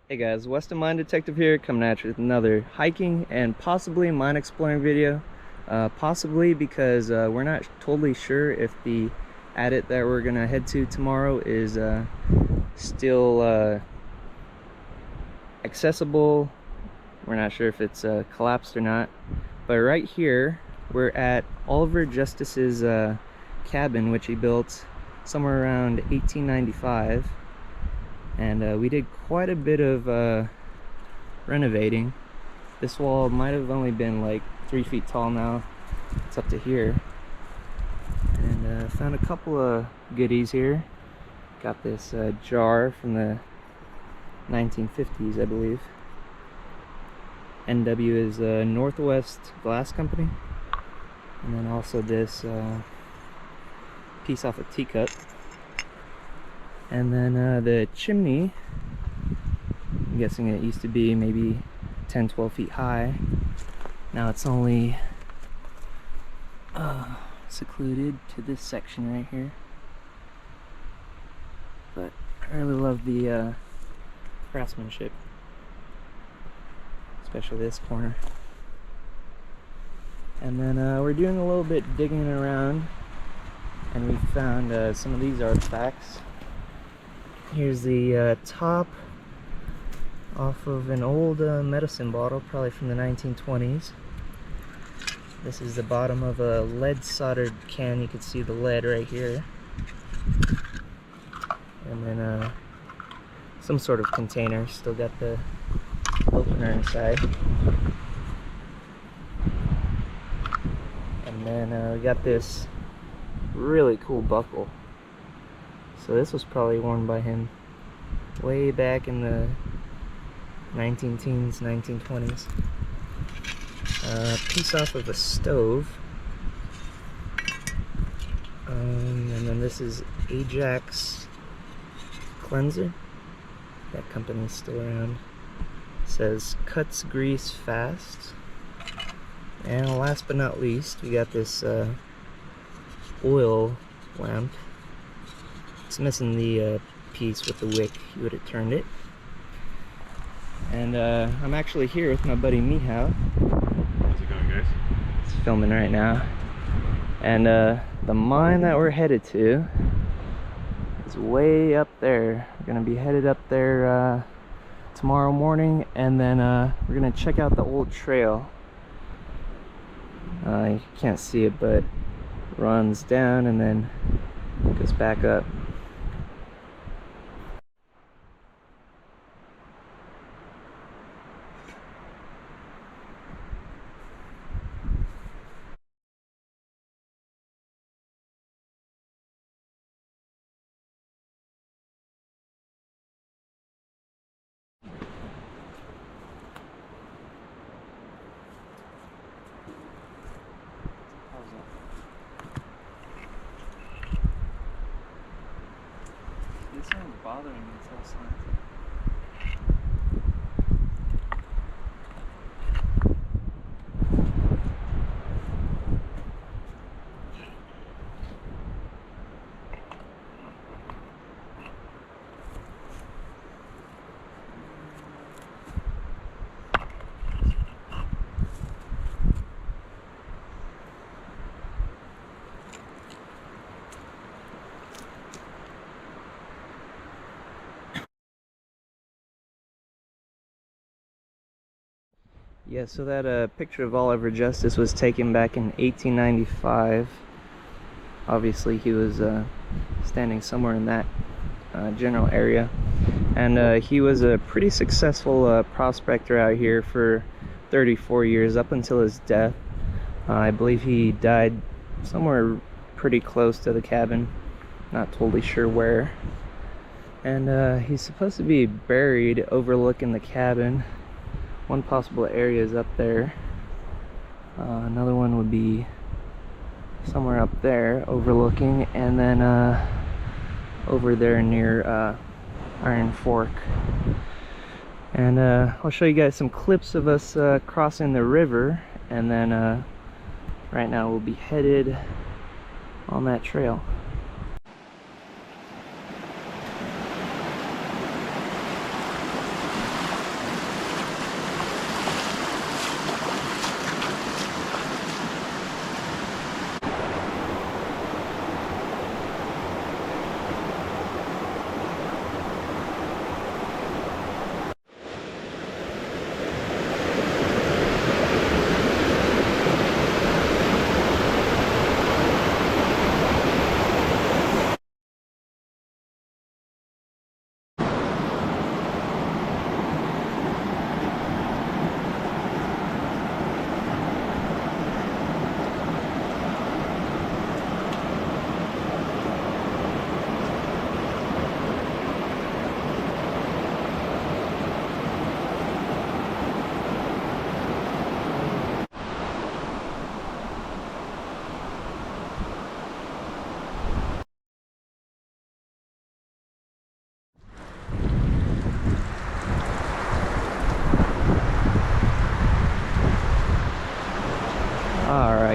Hey guys, Western Mine Detective here, coming at you with another hiking and possibly mine exploring video. Possibly because we're not totally sure if the Adit that we're gonna head to tomorrow is still accessible. We're not sure if it's collapsed or not. But right here, we're at Oliver Justice's cabin, which he built somewhere around 1895. And we did quite a bit of renovating. This wall might have only been like 3 feet tall now. It's up to here. And found a couple of goodies here. Got this jar from the 1950s, I believe. NW is Northwest Glass Company. And then also this piece off a teacup. And then the chimney, I'm guessing it used to be maybe 10-12 feet high. Now it's only secluded to this section right here. But I really love the craftsmanship, especially this corner. And then we're doing a little bit digging around, and we found some of these artifacts. Here's the top off of an old medicine bottle, probably from the 1920s. This is the bottom of a lead soldered can. You can see the lead right here. And then some sort of container. Still got the opener inside. And then we got this really cool buckle. So this was probably worn by him way back in the 19-teens, 1920s. Piece off of a stove. And then this is Ajax cleanser. That company's still around. It says cuts grease fast. And last but not least, we got this oil lamp. It's missing the piece with the wick. You would have turned it. And I'm actually here with my buddy Mihao. How's it going, guys? It's filming right now. And the mine that we're headed to is way up there. We're gonna be headed up there tomorrow morning, and then we're gonna check out the old trail. You can't see it, but it runs down and then goes back up. This ain't bothering me until slanted. Yeah, so that picture of Oliver Justice was taken back in 1895. Obviously, he was standing somewhere in that general area. And he was a pretty successful prospector out here for 34 years, up until his death. I believe he died somewhere pretty close to the cabin. Not totally sure where. And he's supposed to be buried overlooking the cabin. One possible area is up there. Another one would be somewhere up there overlooking, and then over there near Iron Fork. And I'll show you guys some clips of us crossing the river, and then right now we'll be headed on that trail.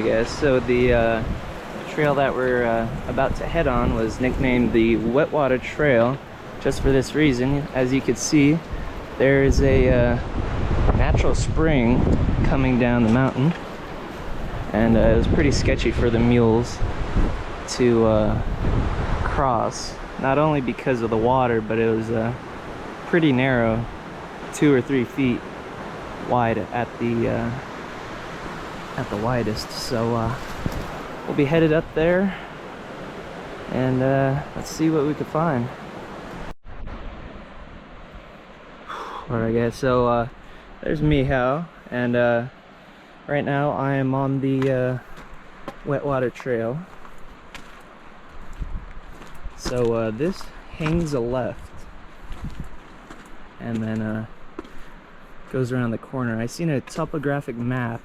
I guess. So the trail that we're about to head on was nicknamed the Wetwater Trail just for this reason. As you can see, there is a natural spring coming down the mountain, and it was pretty sketchy for the mules to cross, not only because of the water, but it was pretty narrow, 2 or 3 feet wide at the widest. So we'll be headed up there, and let's see what we can find. Alright guys, so there's Mihao, and right now I am on the Wetwater Trail. So this hangs a left and then goes around the corner. I seen a topographic map,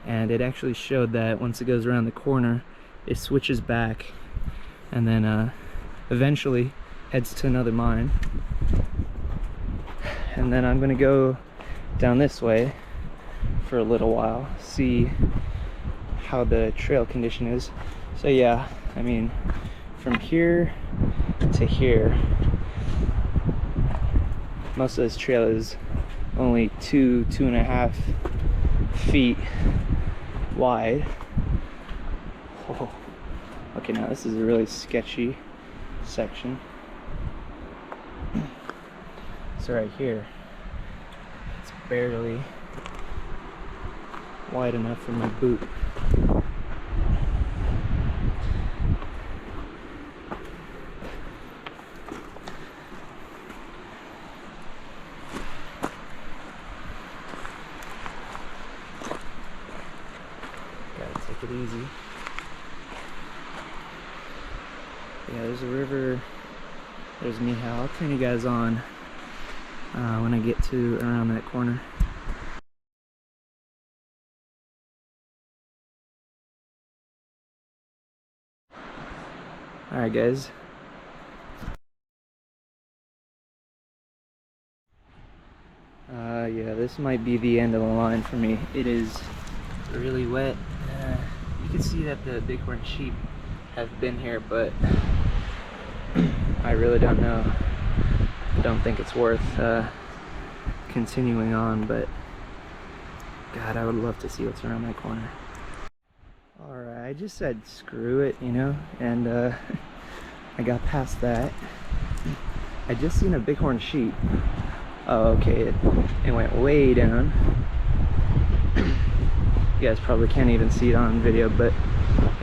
and it actually showed that once it goes around the corner it switches back and then eventually heads to another mine. And then I'm gonna go down this way for a little while, see how the trail condition is. So yeah, I mean, from here to here, most of this trail is only 2.5 feet wide. Oh. Okay, now this is a really sketchy section. So right here, it's barely wide enough for my boot. Gotta take it easy. Yeah, there's a river. There's Mihao. I'll turn you guys on when I get to around that corner. Alright guys. Yeah, this might be the end of the line for me. It is really wet. You can see that the bighorn sheep have been here, but I really don't know. Don't think it's worth continuing on, but God, I would love to see what's around that corner. Alright, I just said screw it, you know, and I got past that. I just seen a bighorn sheep. Oh, okay, it went way down. You guys probably can't even see it on video, but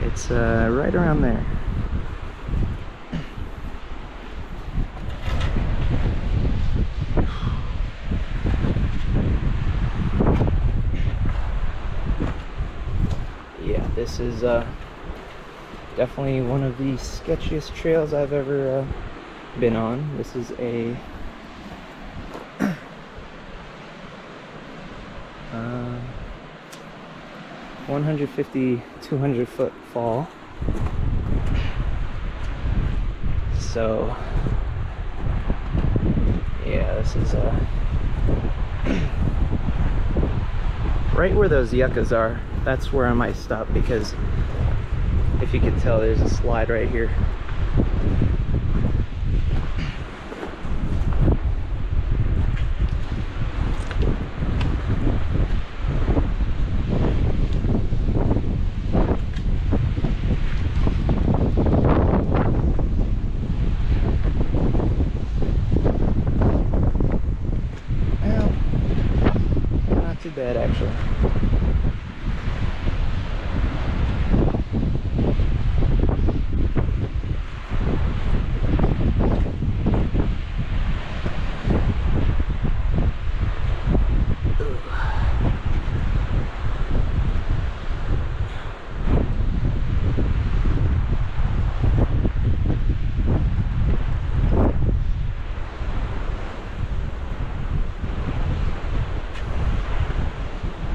it's right around there. This is definitely one of the sketchiest trails I've ever been on. This is a 150, 200 foot fall. So yeah, this is right where those yuccas are. That's where I might stop, because if you can tell, there's a slide right here. Well, not too bad actually.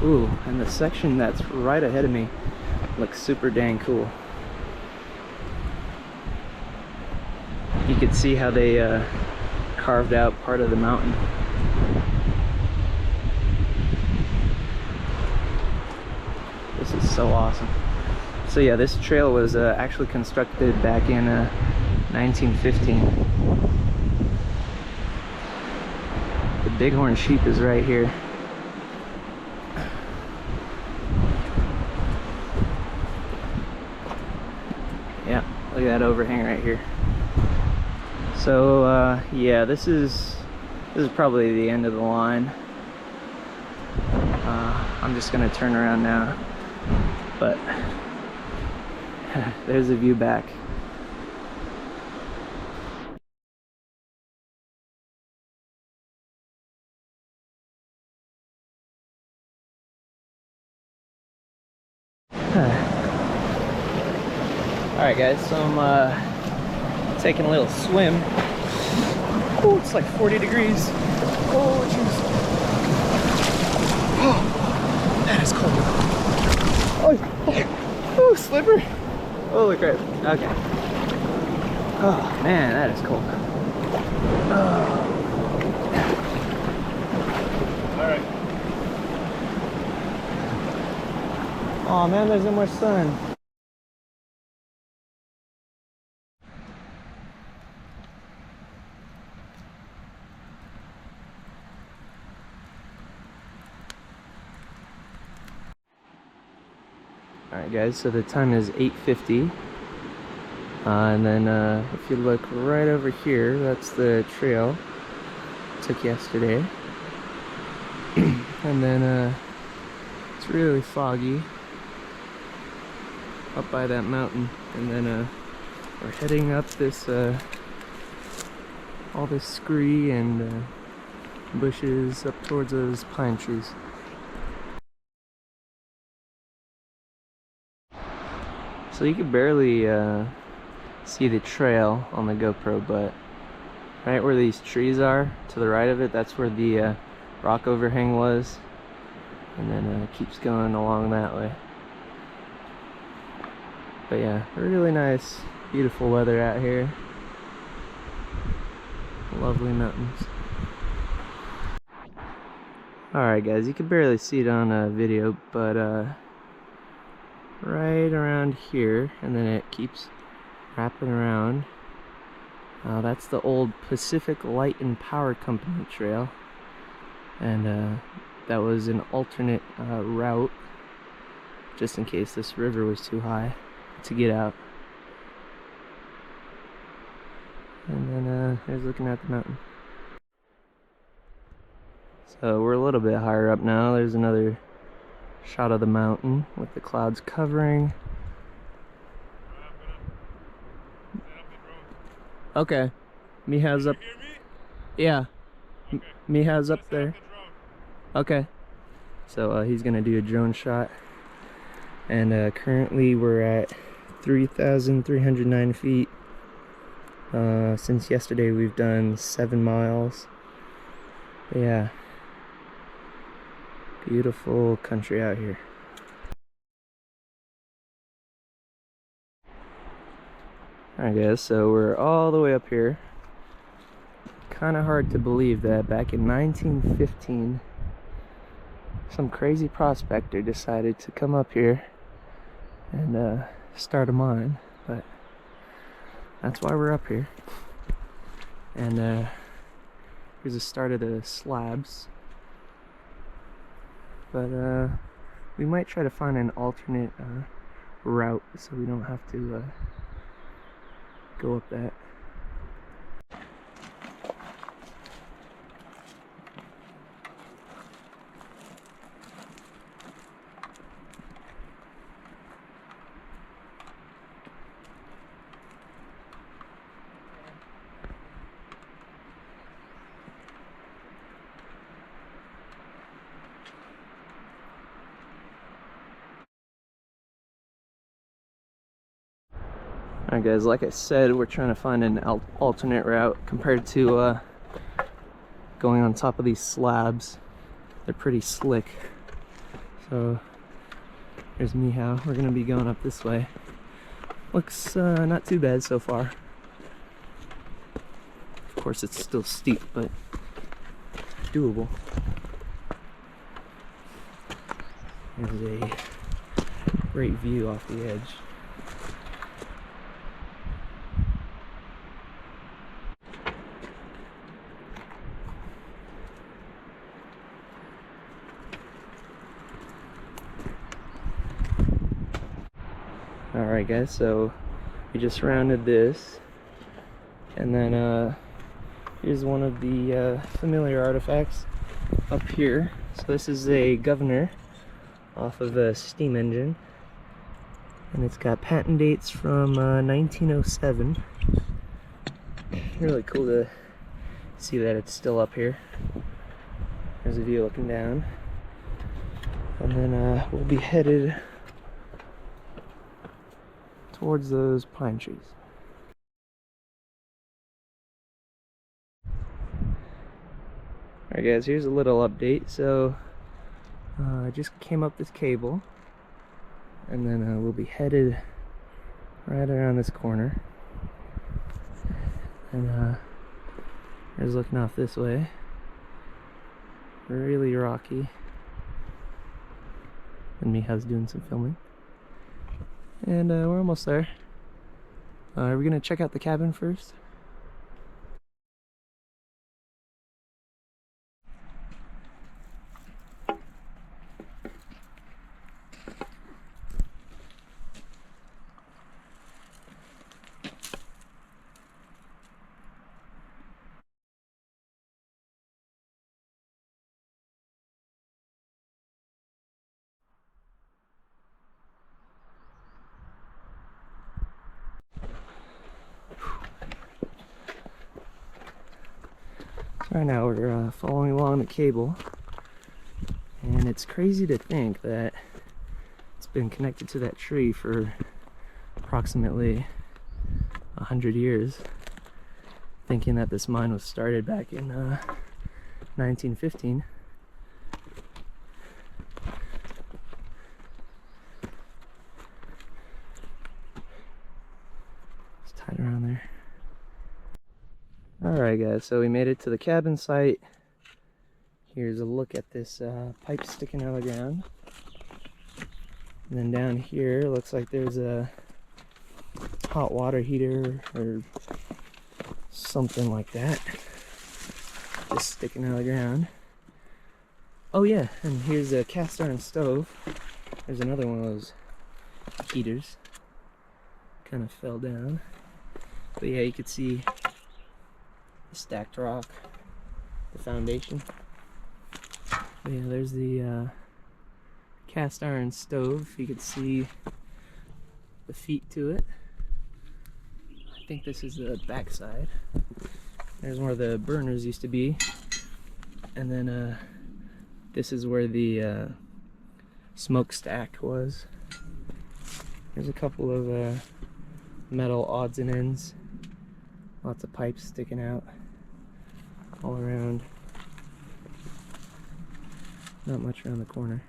Ooh, and the section that's right ahead of me looks super dang cool. You can see how they carved out part of the mountain. This is so awesome. So yeah, this trail was actually constructed back in 1915. The bighorn sheep is right here. Yeah, look at that overhang right here. So yeah, this is probably the end of the line. I'm just gonna turn around now, but there's a view back. Alright guys, so I'm taking a little swim. Oh, it's like 40 degrees. Oh jeez. Oh, that is cold. Oh, slipper. Oh, look right. Okay. Oh man, that is cold. Oh. Alright. Oh man, there's no more sun. Alright guys, so the time is 8:50. And then if you look right over here, that's the trail I took yesterday. And then it's really foggy up by that mountain. And then we're heading up this all this scree and bushes up towards those pine trees. So you can barely see the trail on the GoPro, but right where these trees are, to the right of it, that's where the rock overhang was. And then it keeps going along that way. But yeah, really nice, beautiful weather out here. Lovely mountains. Alright guys, you can barely see it on video, but right around here, and then it keeps wrapping around. That's the old Pacific Light and Power Company trail, and that was an alternate route just in case this river was too high to get out. And then here's looking at the mountain. So we're a little bit higher up now. There's another shot of the mountain with the clouds covering. Okay. Miha's up. Yeah. Okay. Miha's up there. Okay. So he's gonna do a drone shot. And currently we're at 3,309 feet. Since yesterday we've done 7 miles. But yeah. Beautiful country out here. Alright guys, so we're all the way up here. Kind of hard to believe that back in 1915 some crazy prospector decided to come up here and start a mine, but that's why we're up here. And here's the start of the slabs. But we might try to find an alternate route so we don't have to go up that. Alright guys, like I said, we're trying to find an alternate route compared to going on top of these slabs. They're pretty slick. So there's Miha. We're gonna be going up this way. Looks not too bad so far. Of course it's still steep, but doable. There's a great view off the edge. Alright guys, so we just rounded this, and then here's one of the familiar artifacts up here. So this is a governor off of a steam engine, and it's got patent dates from 1907. Really cool to see that it's still up here. There's a view looking down, and then we'll be headed towards those pine trees. Alright guys, here's a little update. So I just came up this cable, and then we'll be headed right around this corner, and here's looking off this way. Really rocky, and Miha's doing some filming. And we're almost there. Are we gonna check out the cabin first? Right now we're following along the cable, and it's crazy to think that it's been connected to that tree for approximately 100 years, thinking that this mine was started back in 1915. It's tied around there. Alright guys, so we made it to the cabin site. Here's a look at this pipe sticking out of the ground. And then down here, looks like there's a hot water heater or something like that, just sticking out of the ground. Oh yeah, and here's a cast iron stove. There's another one of those heaters. Kind of fell down. But yeah, you could see stacked rock, the foundation. But yeah, there's the cast iron stove. You could see the feet to it. I think this is the back side. There's where the burners used to be, and then this is where the smokestack was. There's a couple of metal odds and ends, lots of pipes sticking out all around. Not much around the corner.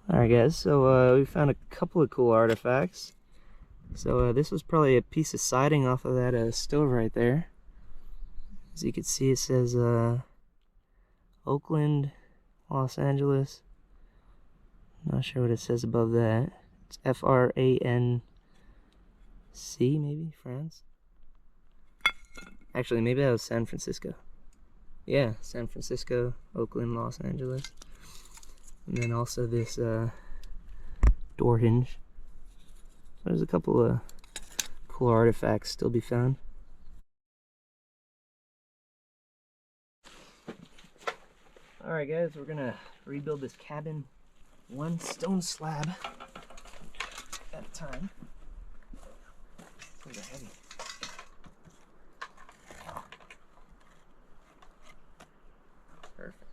Alright guys, so we found a couple of cool artifacts. So this was probably a piece of siding off of that stove right there. As you can see, it says Oakland, Los Angeles. Not sure what it says above that. It's France, maybe? France? Actually, maybe that was San Francisco. Yeah, San Francisco, Oakland, Los Angeles. And then also this door hinge. So there's a couple of cool artifacts still be found. Alright guys, we're gonna rebuild this cabin one stone slab at a time. These are heavy. Perfect.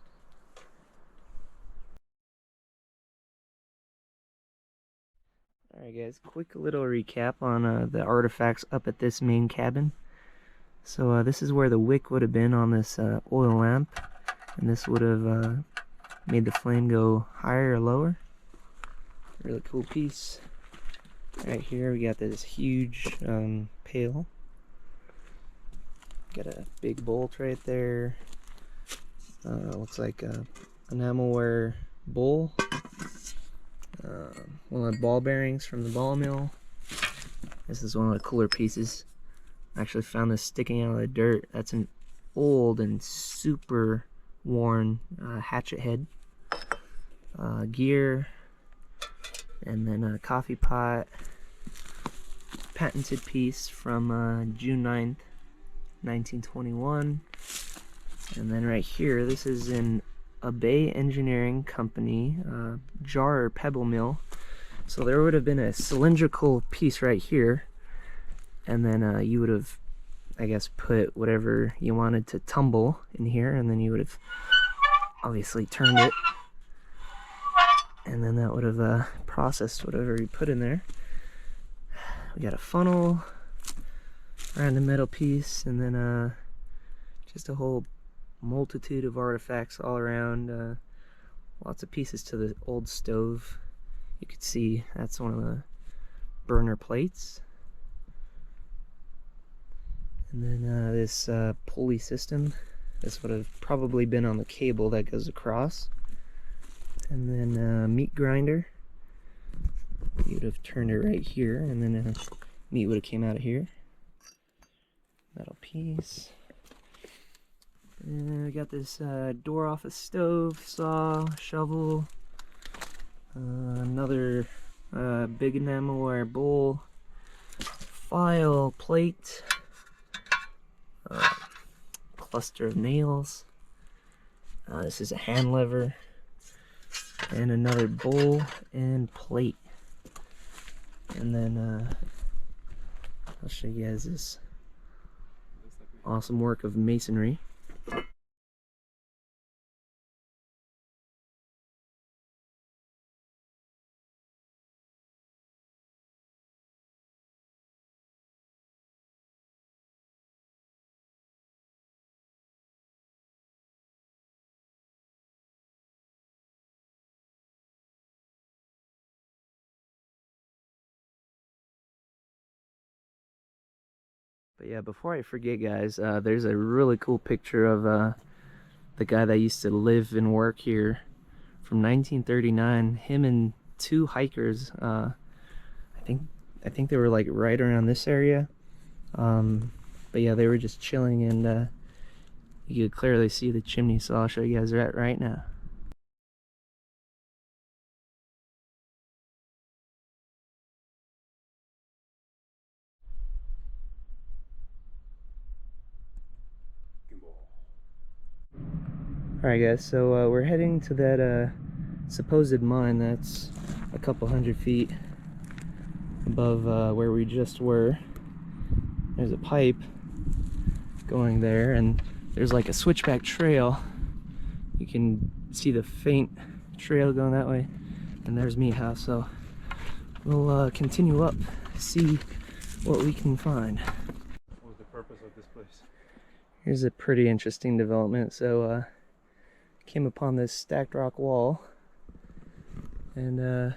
Alright guys, quick little recap on the artifacts up at this main cabin. So this is where the wick would have been on this oil lamp, and this would have made the flame go higher or lower. Really cool piece. Right here we got this huge pail. Got a big bolt right there. Looks like a enamelware bowl. One of the ball bearings from the ball mill. This is one of the cooler pieces. I actually found this sticking out of the dirt. That's an old and super worn hatchet head. Gear, and then a coffee pot. Patented piece from June 9th, 1921. And then right here, this is an Bay Engineering Company jar or pebble mill. So there would have been a cylindrical piece right here, and then you would have, I guess, put whatever you wanted to tumble in here, and then you would have obviously turned it, and then that would have processed whatever you put in there. We got a funnel, random metal piece, and then just a whole multitude of artifacts all around. Lots of pieces to the old stove. You could see that's one of the burner plates. And then this pulley system. This would have probably been on the cable that goes across. And then meat grinder. You'd have turned it right here, and then meat would have came out of here. Metal piece. And we got this door off a stove, saw, shovel, another big enamelware bowl, file, plate, cluster of nails. This is a hand lever, and another bowl and plate. And then I'll show you guys this awesome work of masonry. But yeah, before I forget, guys, there's a really cool picture of the guy that used to live and work here from 1939. Him and two hikers. I think they were like right around this area. But yeah, they were just chilling, and you could clearly see the chimney. So I'll show you guys that right now. Alright guys, so we're heading to that supposed mine that's a couple hundred feet above where we just were. There's a pipe going there, and there's like a switchback trail. You can see the faint trail going that way, and there's Miha. So we'll continue up, see what we can find. What was the purpose of this place? Here's a pretty interesting development. So came upon this stacked rock wall, and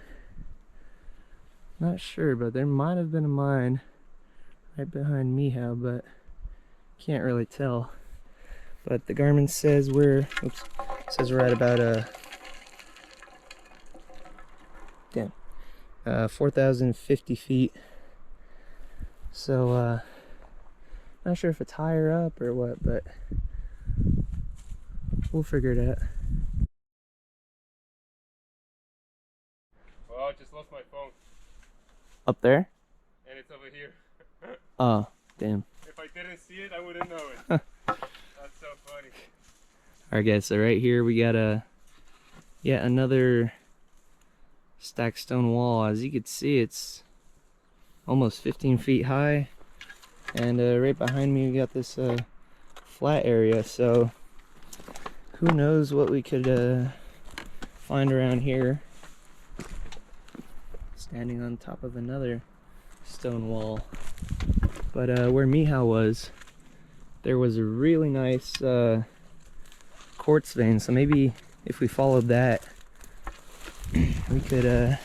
not sure, but there might have been a mine right behind Miha, but can't really tell. But the Garmin says we're says we're at about 4,050 feet. So not sure if it's higher up or what, but we'll figure it out. Well, I just lost my phone. Up there? And it's over here. Oh, damn. If I didn't see it, I wouldn't know it. That's so funny. Alright guys, so right here we got yet another stacked stone wall. As you can see, it's almost 15 feet high. And right behind me we got this flat area, so who knows what we could find around here. Standing on top of another stone wall. But where Miha was, there was a really nice quartz vein, so maybe if we followed that, we could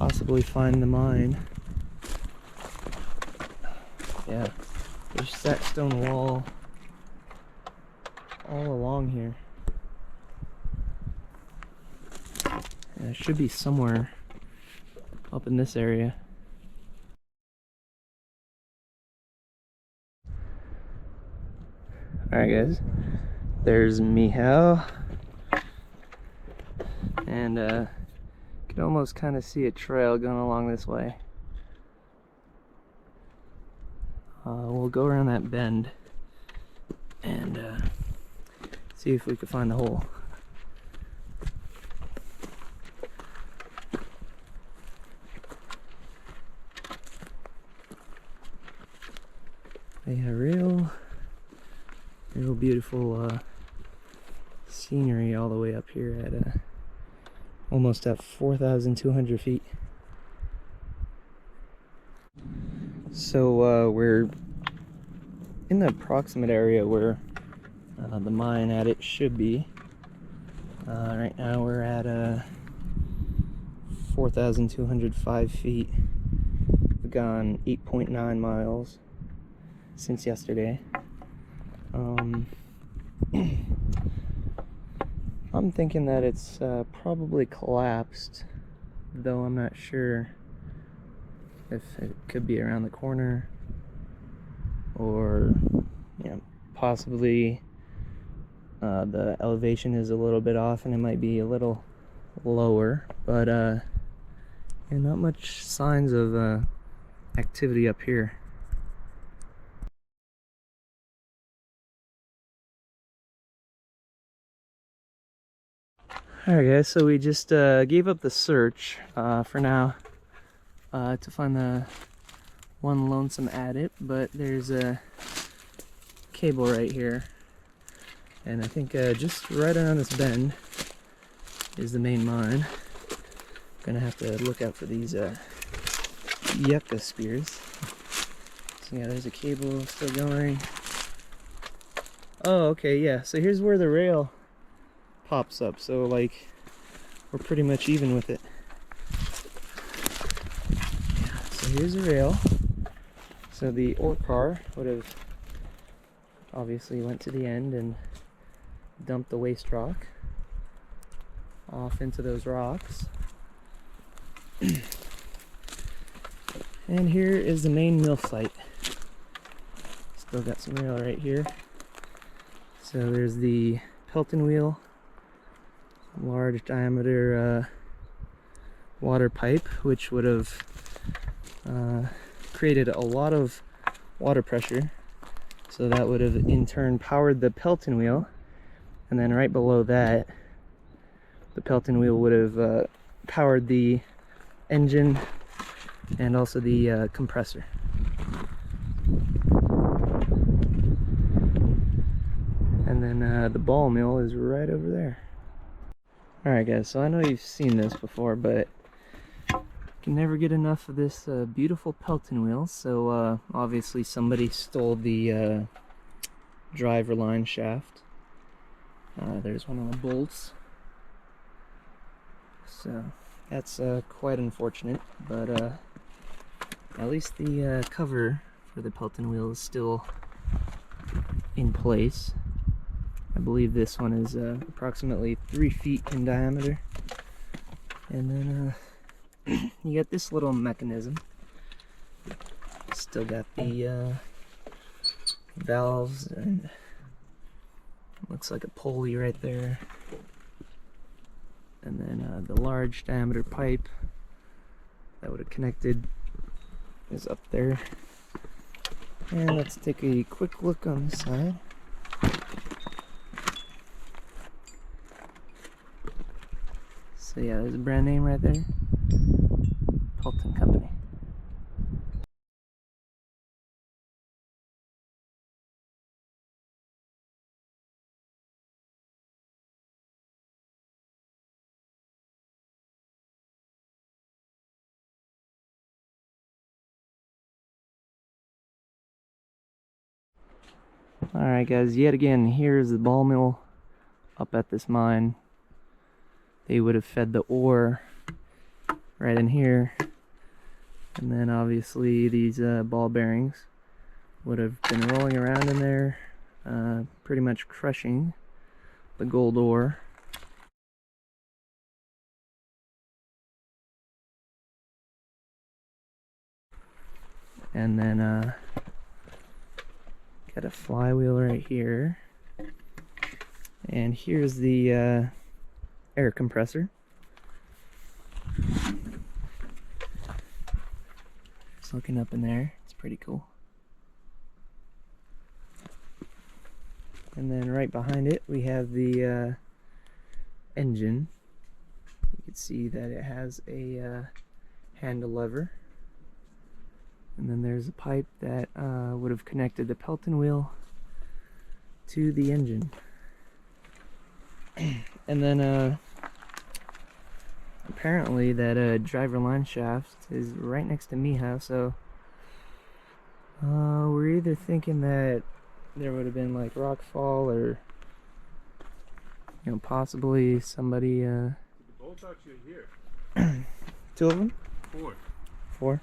possibly find the mine. Yeah, there's that stone wall all along here. Yeah, it should be somewhere up in this area. Alright guys, there's Michal. And you can almost kind of see a trail going along this way. We'll go around that bend and see if we can find the hole. Yeah, real beautiful scenery all the way up here at almost at 4,200 feet. So we're in the approximate area where the mine Adit should be. Right now we're at 4,205 feet. We've gone 8.9 miles since yesterday. I'm thinking that it's probably collapsed, though I'm not sure if it could be around the corner or, you know, possibly the elevation is a little bit off and it might be a little lower, but yeah, not much signs of activity up here. Alright guys, so we just gave up the search for now to find the one lonesome Adit, but there's a cable right here, and I think just right around this bend is the main mine. Gonna have to look out for these yucca spears. So yeah, there's a cable still going. Oh, okay, yeah, so here's where the rail pops up, so like we're pretty much even with it. Yeah, so here's the rail. So the ore car would have obviously went to the end and dumped the waste rock off into those rocks. And here is the main mill site. Still got some rail right here. So there's the Pelton wheel, large diameter water pipe, which would have created a lot of water pressure, so that would have in turn powered the Pelton wheel, and then right below that the Pelton wheel would have powered the engine and also the compressor. And then the ball mill is right over there. Alright guys, so I know you've seen this before, but can never get enough of this beautiful Pelton wheel. So obviously somebody stole the driver line shaft. There's one of the bolts. So that's quite unfortunate, but at least the cover for the Pelton wheel is still in place. I believe this one is approximately 3 feet in diameter. And then you got this little mechanism. Still got the valves, and looks like a pulley right there. And then the large diameter pipe that would have connected is up there. And let's take a quick look on the side. So yeah, there's a brand name right there. Pelton Company. Alright guys, yet again, here's the ball mill up at this mine. They would have fed the ore right in here. And then obviously these ball bearings would have been rolling around in there, pretty much crushing the gold ore. And then got a flywheel right here. And here's the air compressor. Just looking up in there, it's pretty cool. And then right behind it we have the engine. You can see that it has a handle lever. And then there's a pipe that would have connected the Pelton wheel to the engine. And then apparently that driver line shaft is right next to Miha, so we're either thinking that there would have been like rock fall, or possibly somebody The bolt's actually here. 2 of them? 4. 4?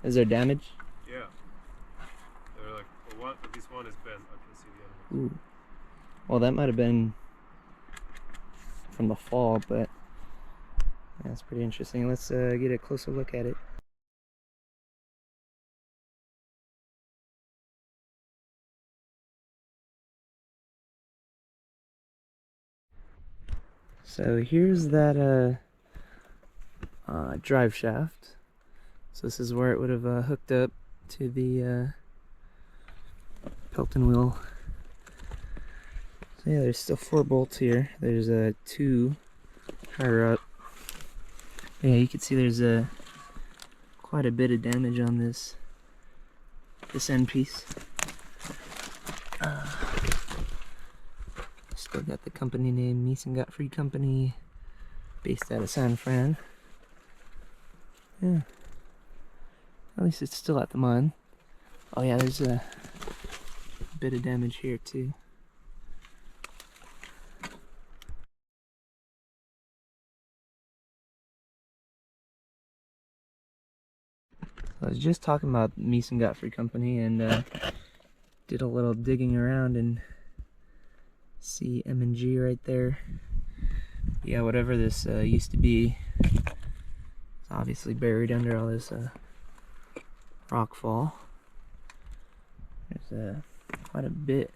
Is there damage? Yeah. They're like, well, at least one is bent. I can see the other one. Ooh. Well, that might have been from the fall, but that's pretty interesting. Let's get a closer look at it. So here's that drive shaft. So this is where it would have hooked up to the Pelton wheel. So yeah, there's still 4 bolts here. There's 2 higher up. Yeah, you can see there's quite a bit of damage on this end piece. Still got the company name, Mies & Gottfried Company, based out of San Fran. Yeah, at least it's still at the mine. Oh yeah, there's a bit of damage here too. I was just talking about Mies & Gottfried Company, and did a little digging around and see M&G right there. Yeah, whatever this used to be, it's obviously buried under all this rock fall. There's quite a bit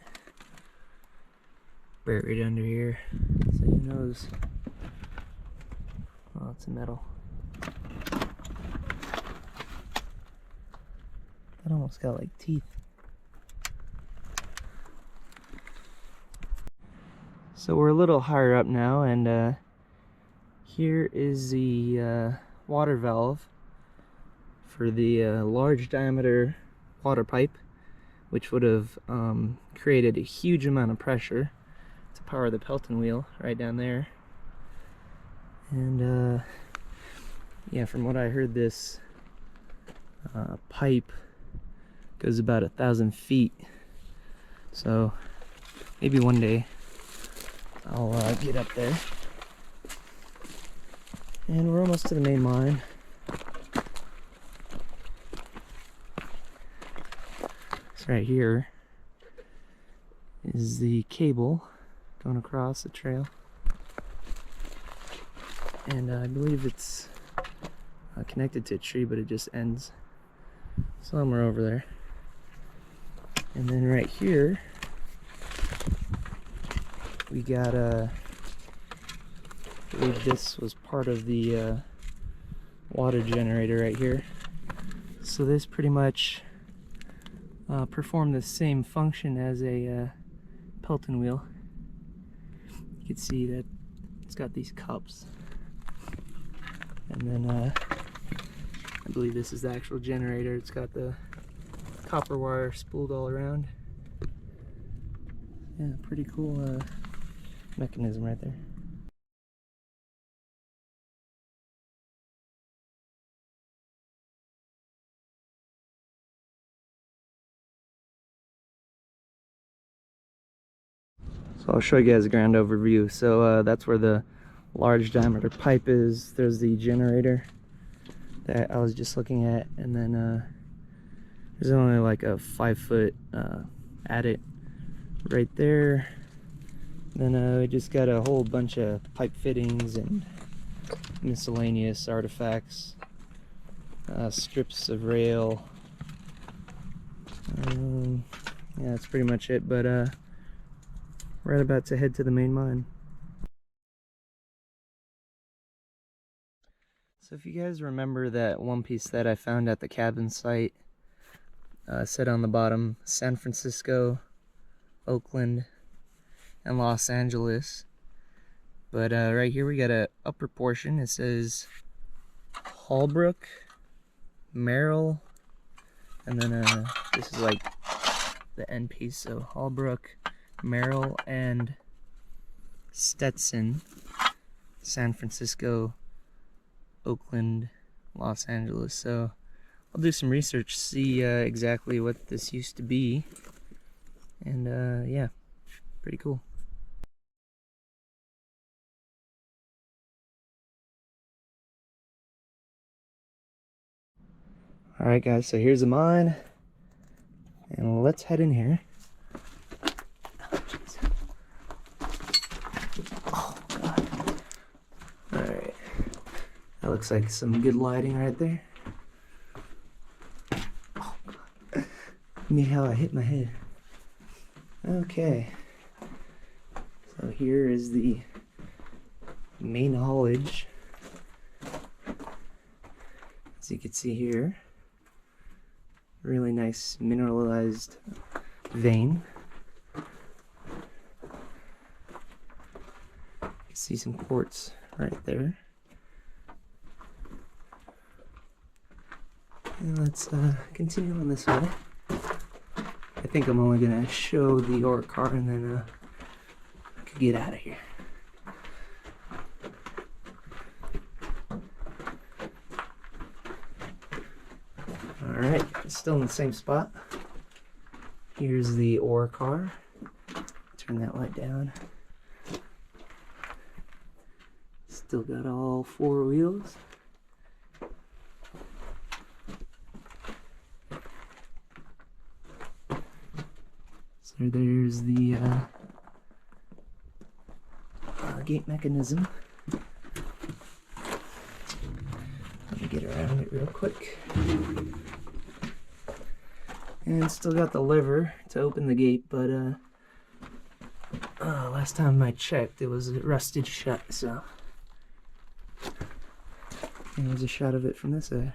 buried under here, so who knows? Oh, it's metal. That almost got like teeth. So we're a little higher up now, and here is the water valve for the large diameter water pipe, which would have created a huge amount of pressure to power the Pelton wheel right down there. And yeah, from what I heard, this pipe goes about 1,000 feet. So maybe one day I'll get up there. And we're almost to the main mine. So right here is the cable going across the trail. And I believe it's connected to a tree, but it just ends somewhere over there. And then right here we got I believe this was part of the water generator right here. So this pretty much performed the same function as a Pelton wheel. You can see that it's got these cups, and then I believe this is the actual generator. It's got the copper wire spooled all around. Yeah, pretty cool mechanism right there. So I'll show you guys a grand overview. So that's where the large diameter pipe is. There's the generator that I was just looking at, and then there's only like a 5-foot Adit right there. Then we just got a whole bunch of pipe fittings and miscellaneous artifacts, strips of rail. Yeah, that's pretty much it, but we're about to head to the main mine. So if you guys remember that one piece that I found at the cabin site, said on the bottom San Francisco, Oakland, and Los Angeles, but right here we got a upper portion. It says Holbrook, Merrill, and then this is like the end piece, so Holbrook, Merrill, and Stetson, San Francisco, Oakland, Los Angeles. So I'll do some research, see exactly what this used to be, and yeah, pretty cool. Alright guys, so here's the mine, and let's head in here. Oh god. Alright, that looks like some good lighting right there. Oh god, me how I hit my head. Okay, so here is the main haulage. As you can see here, really nice mineralized vein. You can see some quartz right there. And let's continue on this way. I think I'm only gonna show the ore car and then I could get out of here. Alright, still in the same spot. Here's the ore car. Turn that light down. Still got all 4 wheels. So there's the gate mechanism. Let me get around it real quick. And still got the lever to open the gate, but last time I checked it was rusted shut, so here's a shot of it from this side.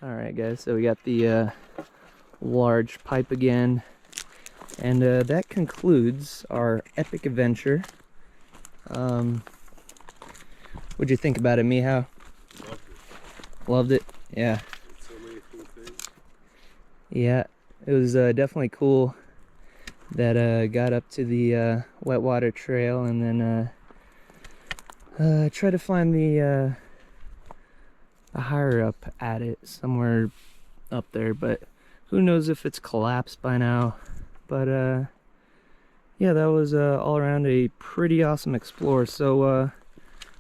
Alright guys, so we got the large pipe again, and that concludes our epic adventure. What'd you think about it, Mihao? Loved it. Loved it? Yeah. So many cool things. Yeah, it was definitely cool that got up to the Wetwater trail and then try to find the higher up Adit somewhere up there, but who knows if it's collapsed by now. But yeah, that was all around a pretty awesome explore. So I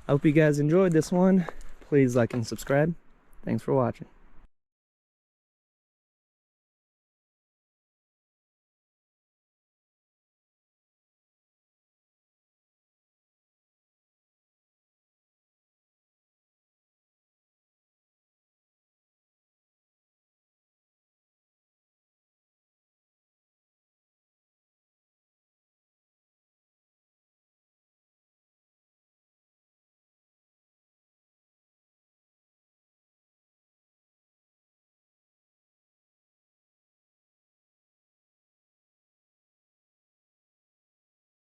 hope you guys enjoyed this one. Please like and subscribe. Thanks for watching.